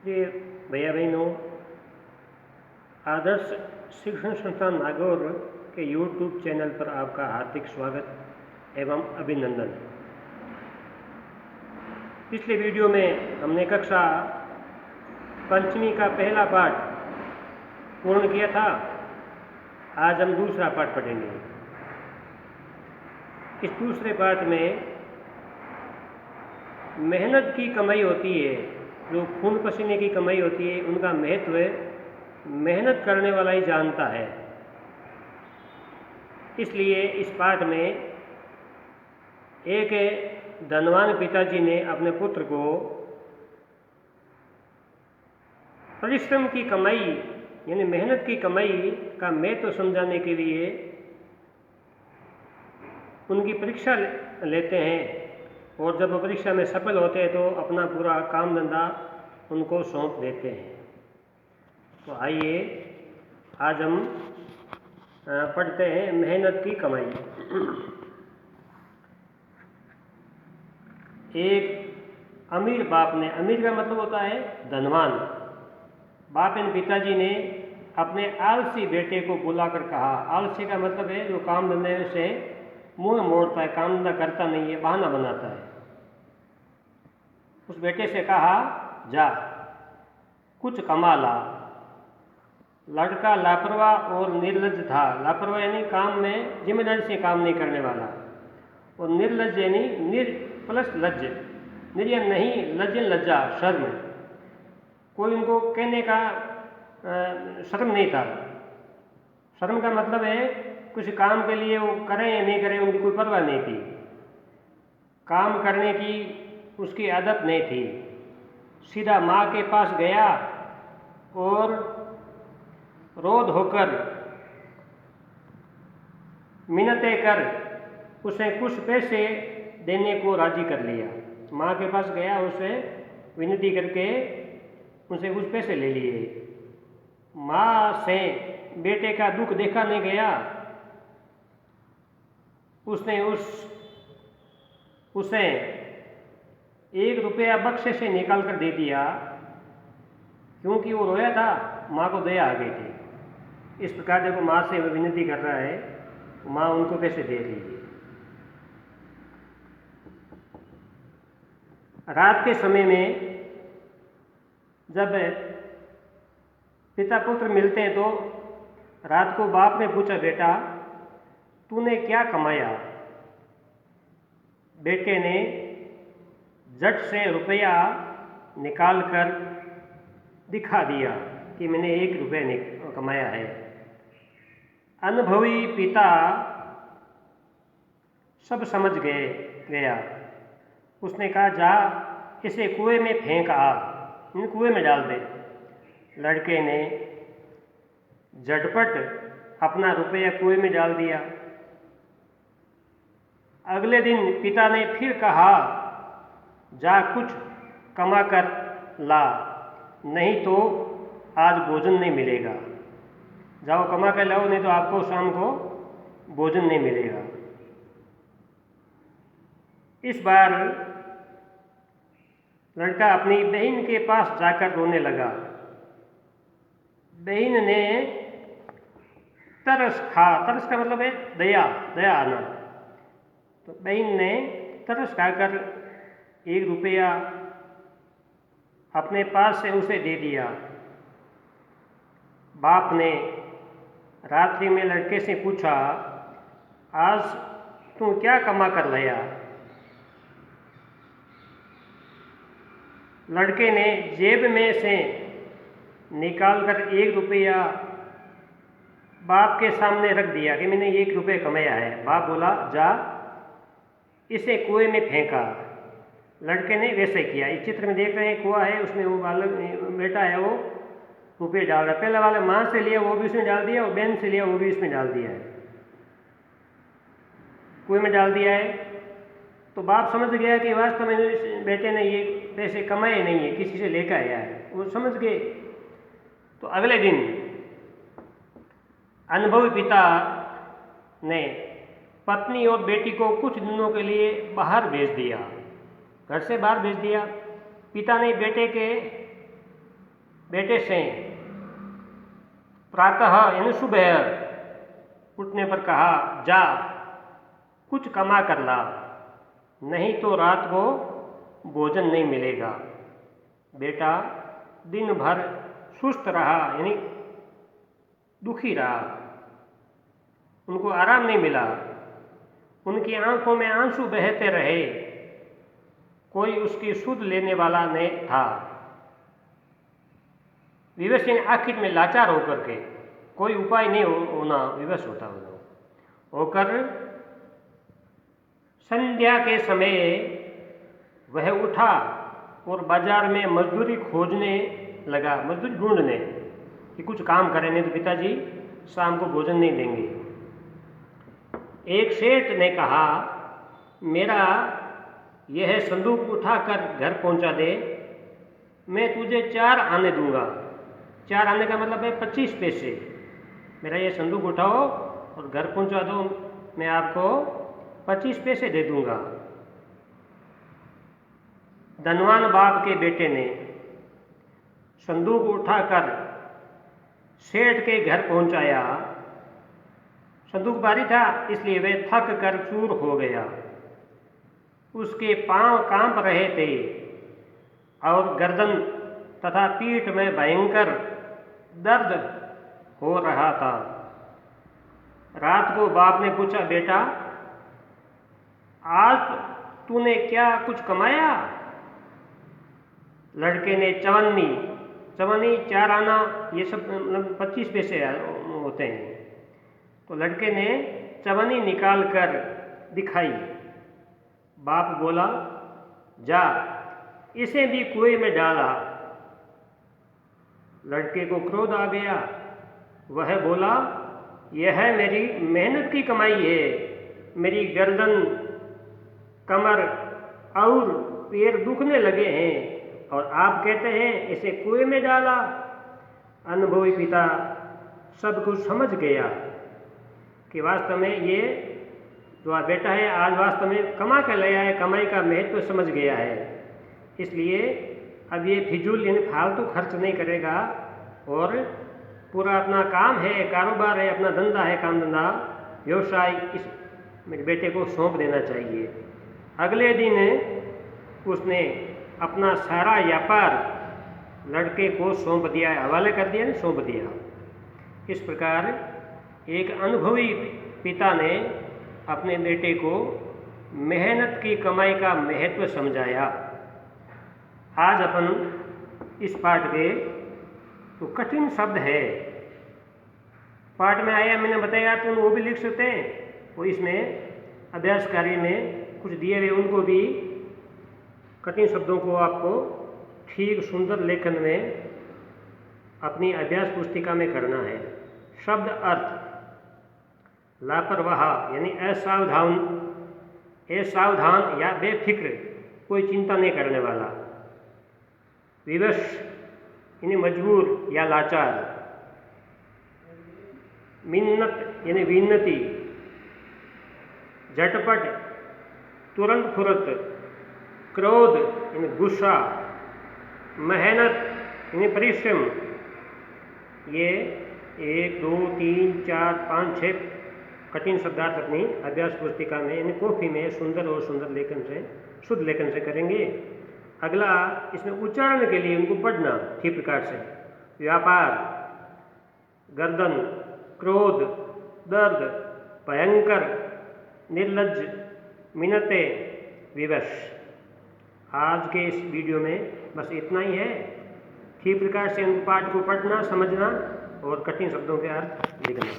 प्रिय भैया बहनों, आदर्श शिक्षण संस्थान नागौर के यूट्यूब चैनल पर आपका हार्दिक स्वागत एवं अभिनंदन। पिछले वीडियो में हमने कक्षा पंचमी का पहला पाठ पूर्ण किया था। आज हम दूसरा पाठ पढ़ेंगे। इस दूसरे पाठ में मेहनत की कमाई होती है, जो खून पसीने की कमाई होती है, उनका महत्व मेहनत करने वाला ही जानता है। इसलिए इस पाठ में एक धनवान पिताजी ने अपने पुत्र को परिश्रम की कमाई यानी मेहनत की कमाई का महत्व समझाने के लिए उनकी परीक्षा लेते हैं, और जब वो परीक्षा में सफल होते हैं तो अपना पूरा काम धंधा उनको सौंप देते हैं। तो आइए आज हम पढ़ते हैं मेहनत की कमाई। एक अमीर बाप ने, अमीर का मतलब होता है धनवान, बाप यानी पिताजी ने अपने आलसी बेटे को बुलाकर कहा। आलसी का मतलब है जो काम धंधे से मुंह मोड़ता है, काम धंधा करता नहीं है, बहाना बनाता है। उस बेटे से कहा, जा कुछ कमा ला। लड़का लापरवाह और निर्लज्ज था। लापरवाह यानी काम में जिम्मेदारी से काम नहीं करने वाला, और निर्लज्ज यानी निर प्लस लज्ज, निर्यन नहीं, लज्ज लज्जा, शर्म, कोई उनको कहने का शर्म नहीं था। शर्म का मतलब है कुछ काम के लिए वो करें या नहीं करें उनकी कोई परवाह नहीं थी, काम करने की उसकी आदत नहीं थी। सीधा माँ के पास गया और रोध होकर मिन्नतें कर उसे कुछ पैसे देने को राजी कर लिया। माँ के पास गया, उसे विनती करके उनसे कुछ पैसे ले लिए। माँ से बेटे का दुख देखा नहीं गया, उसने उसे 1 रुपया बक्से से निकाल कर दे दिया, क्योंकि वो रोया था, माँ को दया आ गई थी। इस प्रकार देखो माँ से विनती कर रहा है, माँ उनको पैसे दे रही है। रात के समय में जब पिता पुत्र मिलते हैं तो रात को बाप ने पूछा, बेटा तूने क्या कमाया? बेटे ने झट से रुपया निकाल कर दिखा दिया कि मैंने 1 रुपया कमाया है। अनुभवी पिता सब समझ गया। उसने कहा, जा इसे कुएं में फेंक आ, कुएं में डाल दे। लड़के ने झटपट अपना रुपया कुएं में डाल दिया। अगले दिन पिता ने फिर कहा, जा कुछ कमा कर ला, नहीं तो आज भोजन नहीं मिलेगा। जाओ कमा कर लाओ, नहीं तो आपको शाम को भोजन नहीं मिलेगा। इस बार लड़का अपनी बहन के पास जाकर रोने लगा। बहन ने तरस का मतलब है दया आना। तो बहन ने तरस खाकर 1 रुपया अपने पास से उसे दे दिया। बाप ने रात्रि में लड़के से पूछा, आज तू क्या कमा कर लाया? लड़के ने जेब में से निकालकर 1 रुपया बाप के सामने रख दिया कि मैंने 1 रुपया कमाया है। बाप बोला, जा इसे कुएं में फेंका। लड़के ने वैसे किया। इस चित्र में देख रहे हैं कुआं है, उसमें वो बालक बेटा है वो रुपये डाल रहा है। पहले वाले माँ से लिया वो भी उसमें डाल दिया, और बहन से लिया वो भी इसमें डाल दिया है, कुएं में डाल दिया है। तो बाप समझ गया कि वास्तव में इस बेटे ने ये पैसे कमाए नहीं है, किसी से लेकर आया है, वो समझ गए। तो अगले दिन अनुभवी पिता ने पत्नी और बेटी को कुछ दिनों के लिए बाहर भेज दिया, घर से बाहर भेज दिया। पिता ने बेटे के बेटे से प्रातः यानी सुबह उठने पर कहा, जा कुछ कमा कर ला, नहीं तो रात को भोजन नहीं मिलेगा। बेटा दिन भर सुस्त रहा यानी दुखी रहा, उनको आराम नहीं मिला, उनकी आंखों में आंसू बहते रहे, कोई उसकी सुध लेने वाला नहीं था। विवश आखिर में लाचार होकर के, कोई उपाय नहीं होना, विवश होकर संध्या के समय वह उठा और बाजार में मजदूरी खोजने लगा, मजदूरी ढूंढने कि कुछ काम करें, नहीं तो पिताजी शाम को भोजन नहीं देंगे। एक सेठ ने कहा, मेरा यह संदूक उठाकर घर पहुंचा दे, मैं तुझे 4 आने दूंगा। 4 आने का मतलब है 25 पैसे। मेरा ये संदूक उठाओ और घर पहुंचा दो, मैं आपको 25 पैसे दे दूंगा। धनवान बाप के बेटे ने संदूक उठाकर सेठ के घर पहुंचाया। संदूक भारी था, इसलिए वह थक कर चूर हो गया। उसके पांव कांप रहे थे और गर्दन तथा पीठ में भयंकर दर्द हो रहा था। रात को बाप ने पूछा, बेटा आज तूने क्या कुछ कमाया? लड़के ने चवन्नी 4 आना, ये सब मतलब 25 पैसे होते हैं। तो लड़के ने चवन्नी निकाल कर दिखाई। बाप बोला, जा इसे भी कुएं में डाला। लड़के को क्रोध आ गया, वह बोला, यह मेरी मेहनत की कमाई है, मेरी गर्दन, कमर और पैर दुखने लगे हैं और आप कहते हैं इसे कुएं में डाला। अनुभवी पिता सब कुछ समझ गया कि वास्तव में ये जो बेटा है आज वास्तव में कमा कर लाया है, कमाई का महत्व समझ गया है। इसलिए अब ये फिजूल यानी फालतू खर्च नहीं करेगा और पूरा अपना काम है, कारोबार है, अपना धंधा है, काम धंधा व्यवसाय इस मेरे बेटे को सौंप देना चाहिए। अगले दिन उसने अपना सारा व्यापार लड़के को सौंप दिया, हवाले कर दिया, सौंप दिया। इस प्रकार एक अनुभवी पिता ने अपने बेटे को मेहनत की कमाई का महत्व समझाया। आज अपन इस पाठ के तो कठिन शब्द है, पाठ में आया मैंने बताया, तुम वो भी लिख सकते हैं, वो इसमें अभ्यास कार्य में कुछ दिए हुए उनको भी कठिन शब्दों को आपको ठीक सुंदर लेखन में अपनी अभ्यास पुस्तिका में करना है। शब्द अर्थ, लापरवाह यानी असावधान या बेफिक्र, कोई चिंता नहीं करने वाला। विवश यानी मजबूर या लाचार। मिन्नत यानी विन्नति, झटपट, तुरंत फुरत। क्रोध यानी गुस्सा। मेहनत यानी परिश्रम। ये 1 2 3 4 5 6 कठिन शब्दार्थ अपनी अभ्यास पुस्तिका में यानी कॉपी में सुंदर और सुंदर लेखन से, शुद्ध लेखन से करेंगे। अगला इसमें उच्चारण के लिए उनको पढ़ना ठीक प्रकार से। व्यापार, गर्दन, क्रोध, दर्द, भयंकर, निर्लज्ज, मिन्नते, विवश। आज के इस वीडियो में बस इतना ही है। ठीक प्रकार से उन पाठ को पढ़ना, समझना और कठिन शब्दों के अर्थ लिखना।